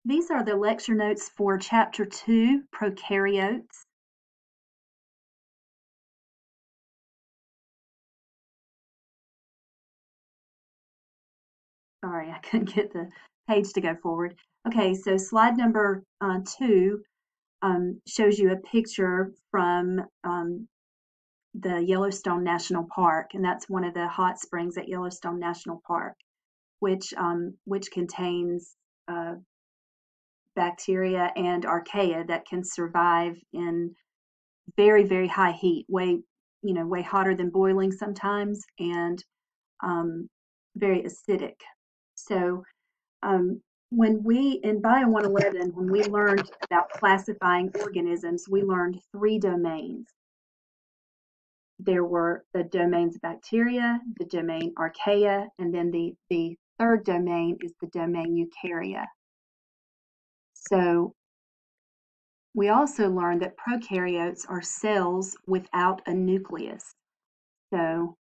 These are the lecture notes for Chapter 2, Prokaryotes. Sorry, I couldn't get the page to go forward. Okay, so slide number 2 shows you a picture from the Yellowstone National Park, and that's one of the hot springs at Yellowstone National Park, which contains bacteria and archaea that can survive in very, very high heat, way hotter than boiling sometimes, and very acidic. So in Bio 111, when we learned about classifying organisms, we learned 3 domains. There were the domains bacteria, the domain archaea, and then the third domain is the domain eukarya. So we also learned that prokaryotes are cells without a nucleus. So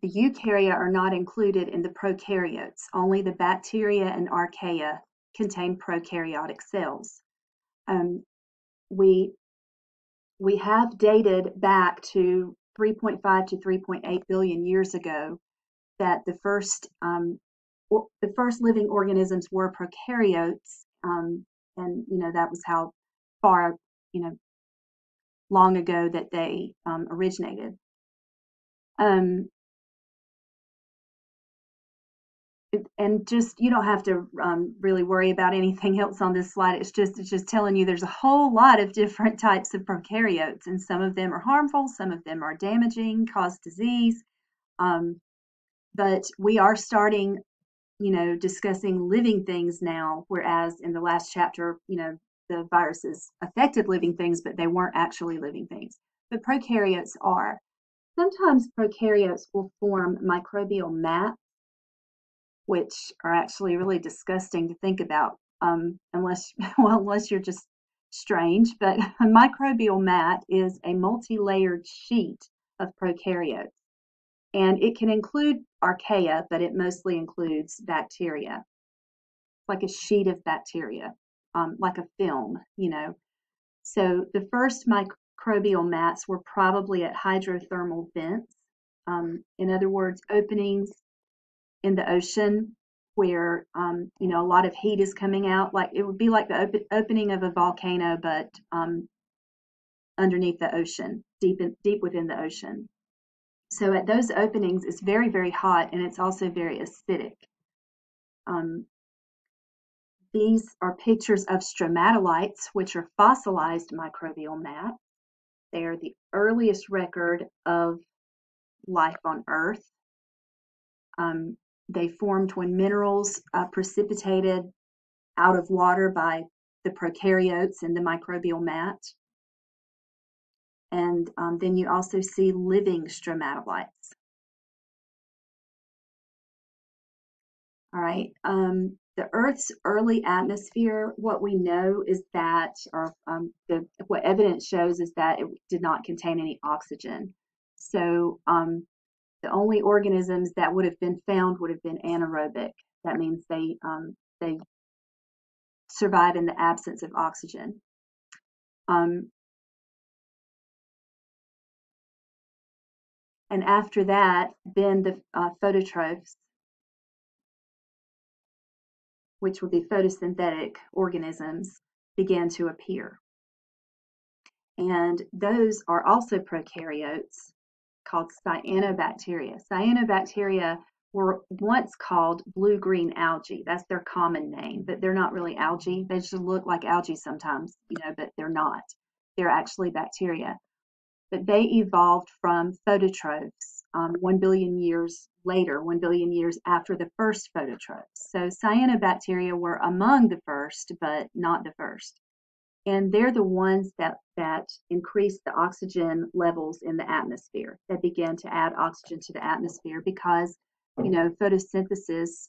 the eukarya are not included in the prokaryotes. Only the bacteria and archaea contain prokaryotic cells. We have dated back to 3.5 to 3.8 billion years ago that the first living organisms were prokaryotes, and that was how far long ago that they originated. And just, you don't have to really worry about anything else on this slide. It's just telling you there's a whole lot of different types of prokaryotes, and some of them are harmful, some of them are damaging, cause disease. But we are starting, discussing living things now, whereas in the last chapter, the viruses affected living things, but they weren't actually living things. But prokaryotes are. Sometimes prokaryotes will form microbial mats, which are actually really disgusting to think about, unless you're just strange. But a microbial mat is a multi-layered sheet of prokaryotes, and it can include archaea, but it mostly includes bacteria, like a sheet of bacteria, like a film, So the first microbial mats were probably at hydrothermal vents, in other words, openings in the ocean where a lot of heat is coming out. Like it would be like the opening of a volcano, but underneath the ocean, deep within the ocean. So at those openings, it's very, very hot, and it's also very acidic. These are pictures of stromatolites, which are fossilized microbial mats. They are the earliest record of life on Earth. They formed when minerals precipitated out of water by the prokaryotes in the microbial mat. And then you also see living stromatolites. All right. The Earth's early atmosphere, what we know is that, or what evidence shows is that it did not contain any oxygen. So the only organisms that would have been found would have been anaerobic. That means they survive in the absence of oxygen. And after that, then the phototrophs, which would be photosynthetic organisms, began to appear. And those are also prokaryotes called cyanobacteria. Cyanobacteria were once called blue-green algae. That's their common name, but they're not really algae. They just look like algae sometimes, but they're not. They're actually bacteria. But they evolved from phototrophs 1 billion years later, 1 billion years after the first phototrophs. So cyanobacteria were among the first, but not the first. And they're the ones that increased the oxygen levels in the atmosphere, that began to add oxygen to the atmosphere because, photosynthesis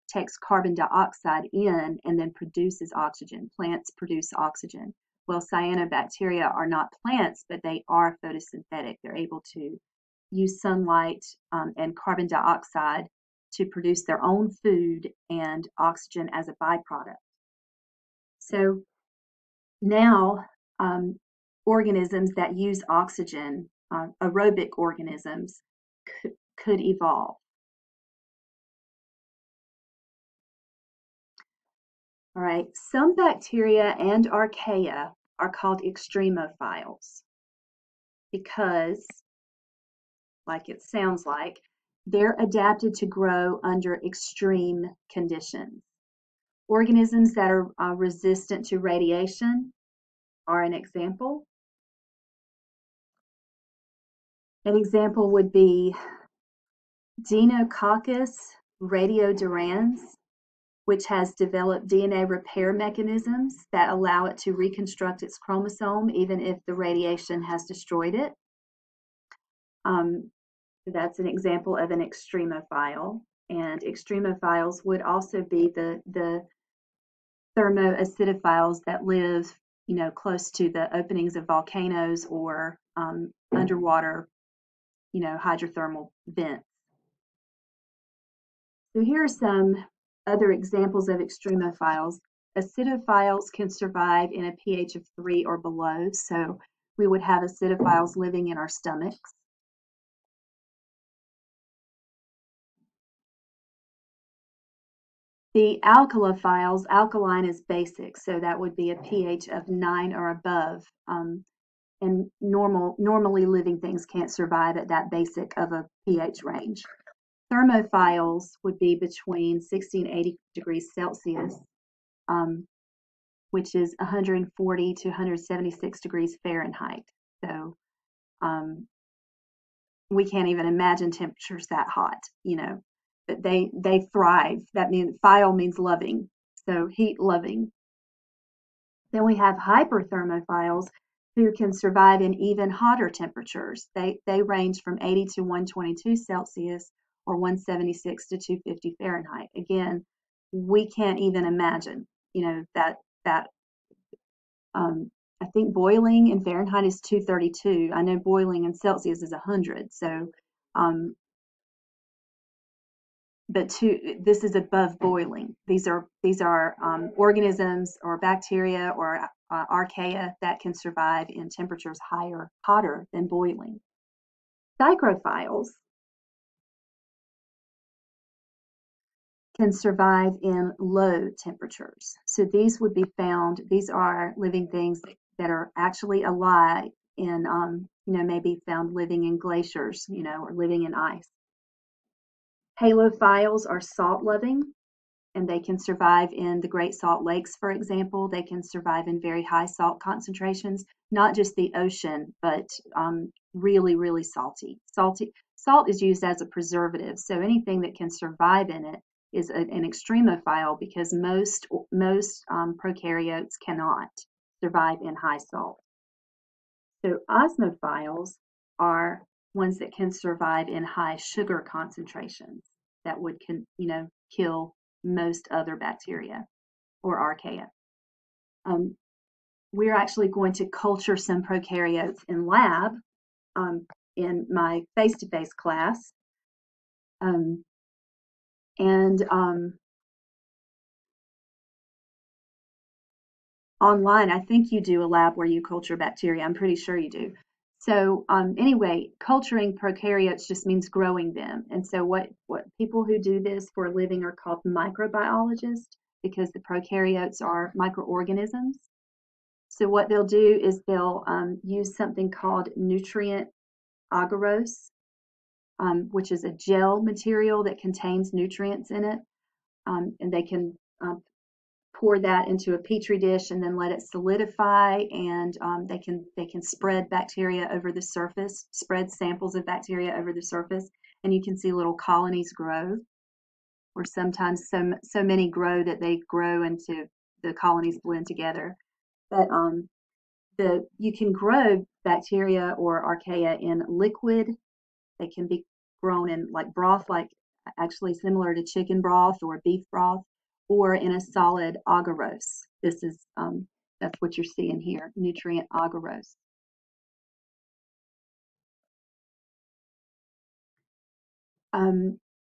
takes carbon dioxide in and then produces oxygen. Plants produce oxygen. Well, cyanobacteria are not plants, but they are photosynthetic. They're able to use sunlight and carbon dioxide to produce their own food and oxygen as a byproduct. So now organisms that use oxygen, aerobic organisms, could evolve. All right, some bacteria and archaea are called extremophiles because, like it sounds like, they're adapted to grow under extreme conditions. Organisms that are resistant to radiation are an example. An example would be Deinococcus radiodurans, which has developed DNA repair mechanisms that allow it to reconstruct its chromosome even if the radiation has destroyed it. That's an example of an extremophile. And extremophiles would also be the thermoacidophiles that live, close to the openings of volcanoes or underwater, hydrothermal vents. So here are some other examples of extremophiles. Acidophiles can survive in a pH of 3 or below, so we would have acidophiles living in our stomachs. The alkalophiles, alkaline is basic, so that would be a pH of 9 or above. And normally living things can't survive at that basic of a pH range. Thermophiles would be between 60 and 80 degrees Celsius, which is 140 to 176 degrees Fahrenheit. So we can't even imagine temperatures that hot, but they thrive. That means phile means loving, so heat loving. Then we have hyperthermophiles who can survive in even hotter temperatures. They range from 80 to 122 Celsius or 176 to 250 Fahrenheit. Again, we can't even imagine, that I think boiling in Fahrenheit is 232. I know boiling in Celsius is 100. So, but this is above boiling. These are organisms or bacteria or archaea that can survive in temperatures hotter than boiling. Psychrophiles can survive in low temperatures. So these are living things that are actually alive in, maybe found living in glaciers, or living in ice. Halophiles are salt-loving, and they can survive in the Great Salt Lakes, for example. They can survive in very high salt concentrations, not just the ocean, but really, really salty. Salt is used as a preservative, so anything that can survive in it is an extremophile because most prokaryotes cannot survive in high salt. So osmophiles are ones that can survive in high sugar concentrations that would kill most other bacteria or archaea. We're actually going to culture some prokaryotes in lab in my face-to-face class. Online, I think you do a lab where you culture bacteria. I'm pretty sure you do. So anyway, culturing prokaryotes just means growing them. And so what people who do this for a living are called microbiologists because the prokaryotes are microorganisms. So what they'll do is they'll use something called nutrient agarose, which is a gel material that contains nutrients in it. And they can pour that into a petri dish and then let it solidify, and they can spread bacteria over the surface, spread samples of bacteria over the surface, and you can see little colonies grow, or sometimes so many grow that they grow into the colonies blend together. But you can grow bacteria or archaea in liquid. They can be grown in like broth, like actually similar to chicken broth or beef broth, or in a solid agarose. This is that's what you're seeing here, nutrient agarose.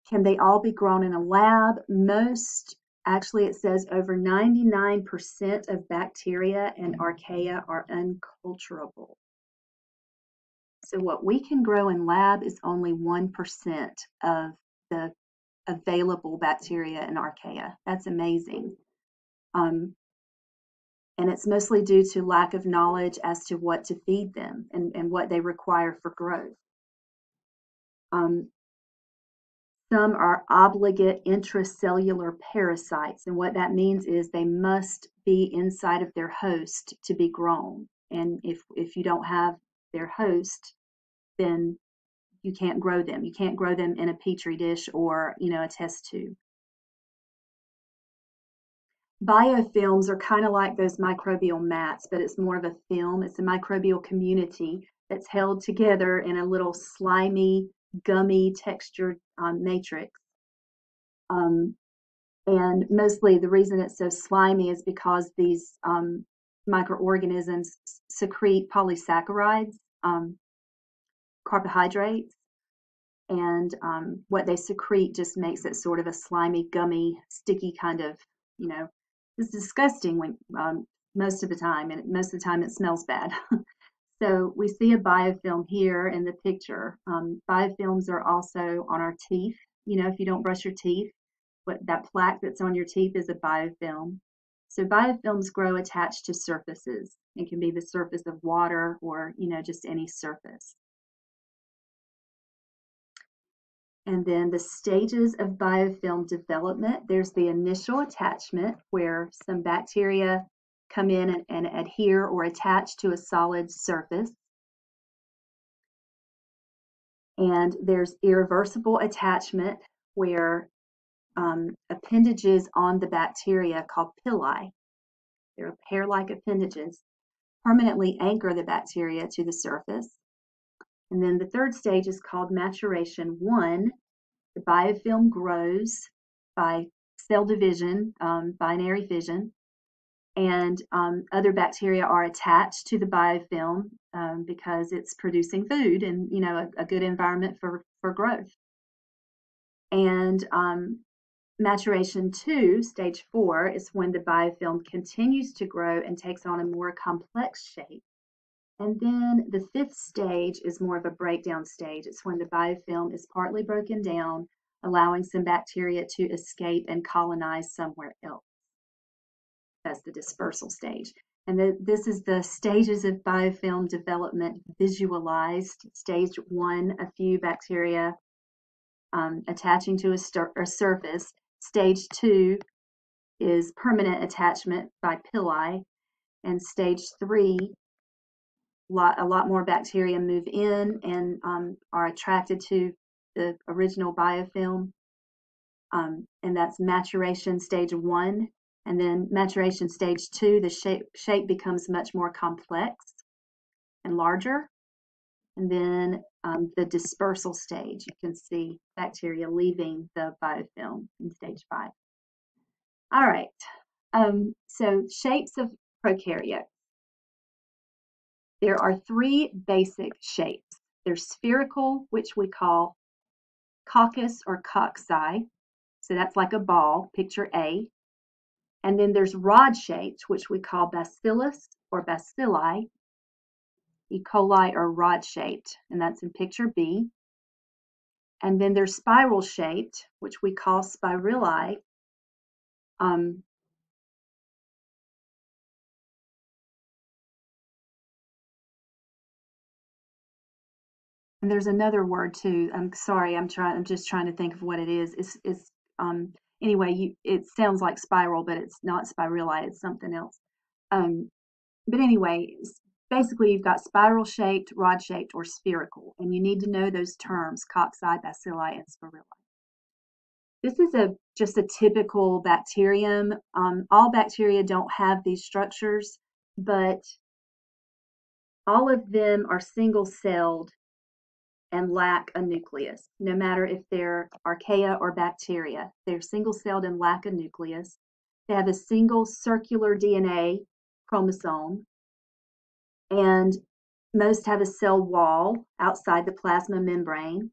Can they all be grown in a lab? Most, actually it says over 99% of bacteria and archaea are unculturable. So what we can grow in lab is only 1% of the available bacteria and archaea. That's amazing. And it's mostly due to lack of knowledge as to what to feed them and what they require for growth. Some are obligate intracellular parasites, and what that means is they must be inside of their host to be grown. And if you don't have their host, then you can't grow them. You can't grow them in a petri dish or, a test tube. Biofilms are kind of like those microbial mats, but it's more of a film. It's a microbial community that's held together in a little slimy, gummy textured matrix. And mostly the reason it's so slimy is because these microorganisms secrete polysaccharides, carbohydrates, and what they secrete just makes it sort of a slimy, gummy, sticky kind of, it's disgusting when most of the time, and most of the time it smells bad. So we see a biofilm here in the picture. Biofilms are also on our teeth. If you don't brush your teeth, that plaque that's on your teeth is a biofilm. So biofilms grow attached to surfaces. It can be the surface of water or, just any surface. And then the stages of biofilm development, there's the initial attachment where some bacteria come in and adhere or attach to a solid surface. And there's irreversible attachment where appendages on the bacteria called pili, they're hair-like appendages, permanently anchor the bacteria to the surface. And then the third stage is called maturation 1. The biofilm grows by cell division, binary fission, and other bacteria are attached to the biofilm because it's producing food and a good environment for growth. And maturation 2, stage 4, is when the biofilm continues to grow and takes on a more complex shape. And then the 5th stage is more of a breakdown stage. It's when the biofilm is partly broken down, allowing some bacteria to escape and colonize somewhere else. That's the dispersal stage. And this is the stages of biofilm development visualized. Stage 1, a few bacteria attaching to a surface. Stage 2 is permanent attachment by pili. And stage 3, a lot more bacteria move in and are attracted to the original biofilm. And that's maturation stage 1. And then maturation stage 2, the shape becomes much more complex and larger. And then the dispersal stage, you can see bacteria leaving the biofilm in stage 5. All right, so shapes of prokaryotes. There are 3 basic shapes. There's spherical, which we call coccus or cocci. So that's like a ball, picture A. And then there's rod-shaped, which we call bacillus or bacilli. E. coli are rod-shaped, and that's in picture B. And then there's spiral-shaped, which we call spirili. And there's another word too. I'm sorry, I'm just trying to think of what it is. Anyway, it sounds like spiral, but it's not spirili, it's something else. But anyway, basically you've got spiral-shaped, rod-shaped, or spherical, and you need to know those terms, cocci, bacilli, and spirili. This is just a typical bacterium. All bacteria don't have these structures, but all of them are single-celled and lack a nucleus. No matter if they're archaea or bacteria, they're single-celled and lack a nucleus. They have a single circular DNA chromosome, and most have a cell wall outside the plasma membrane.